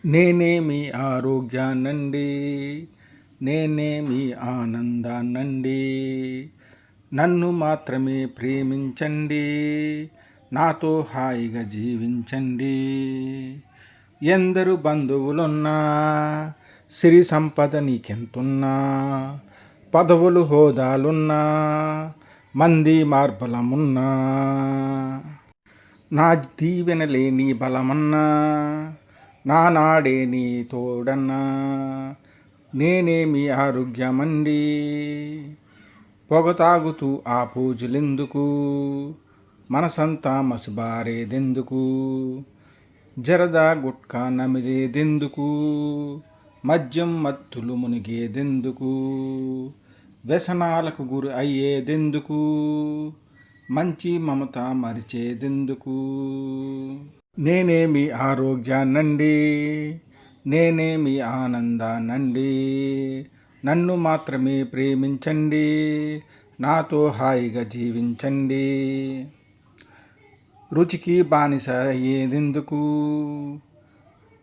నేనే మీ ఆరోగ్యాన్నండి, నేనే మీ ఆనందాన్నండి. నన్ను మాత్రమే ప్రేమించండి, నాతో హాయిగా జీవించండి. ఎందరు బంధువులున్నా, సిరి సంపద నీకెంతున్నా, పదవులు హోదాలున్నా, మంది మార్బలమున్నా, నా దీవెనలే నీ బలమన్నా, నా నాడే నీ తోడన్నా. నేనే మీ ఆరోగ్యమండి, పొగ తాగుతూ ఆ పూజలెందుకు, మనసంతా మసిబారేదెందుకు, జరదా గుట్కా నమిలేదెందుకు, మద్యం మత్తులు మునిగేదెందుకు, వ్యసనాలకు గురి అయ్యేదెందుకు, మంచి మమత మరిచేదెందుకు. నేనే మీ ఆరోగ్యాన్నండి, నేనే మీ ఆనందాన్నండి. నన్ను మాత్రమే ప్రేమించండి, నాతో హాయిగా జీవించండి. రుచికి బానిస అయ్యేదెందుకు,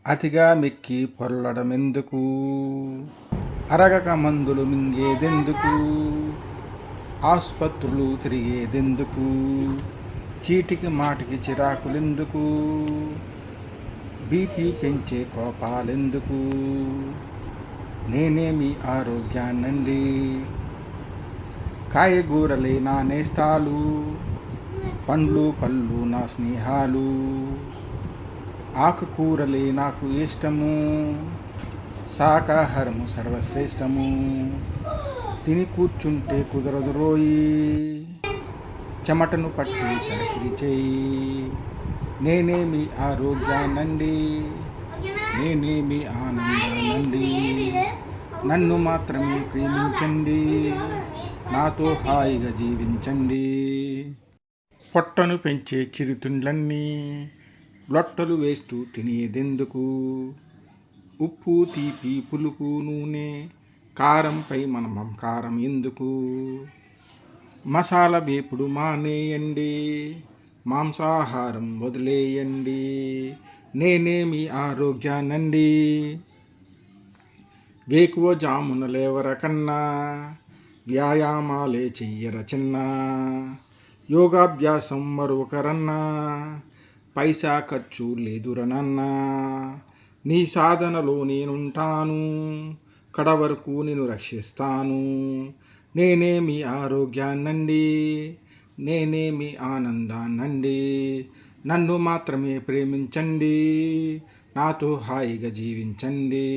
అతిగా మెక్కి పొర్లడమెందుకు, అరగక మందులు మింగేదెందుకు, ఆసుపత్రులు తిరిగేదెందుకు, చీటికి మాటికి చిరాకులెందుకు, బీపీ పెంచే కోపాలెందుకు. నేనే మీ ఆరోగ్యాన్నండి, కాయగూరలే నా నేస్తాలు, పండ్లు పళ్ళు నా స్నేహాలు, ఆకుకూరలే నాకు ఇష్టము, శాకాహారము సర్వశ్రేష్టము. తిని కూర్చుంటే కుదరదు రోయి, చెమటను పట్టి చాకిరి చేయి. నేనే మీ ఆరోగ్యాన్నండి, నేనే మీ ఆనందాన్నండి. నన్ను మాత్రమే ప్రేమించండి, నాతో హాయిగా జీవించండి. పొట్టను పెంచే చిరుతిండ్లన్నీ లొట్టలు వేస్తూ తినేదెందుకు, ఉప్పు తీపి పులుపు నూనె కారంపై మన మమకారం ఎందుకు. మసాలా వేపుడు మానేయండి, మాంసాహారం వదిలేయండి. నేనే మీ ఆరోగ్యాన్నండి, వేకువ జామున లేవరకన్నా, వ్యాయామాలే చెయ్యర చిన్నా, యోగాభ్యాసం మరొకరన్నా, పైసా ఖర్చు లేదురనన్నా. నీ సాధనలో నేనుంటాను, కడవరకు నేను రక్షిస్తాను. నేనే మీ ఆరోగ్యాన్నండి, నేనే మీ ఆనందాన్నండి. నన్ను మాత్రమే ప్రేమించండి, నాతో హాయిగా జీవించండి.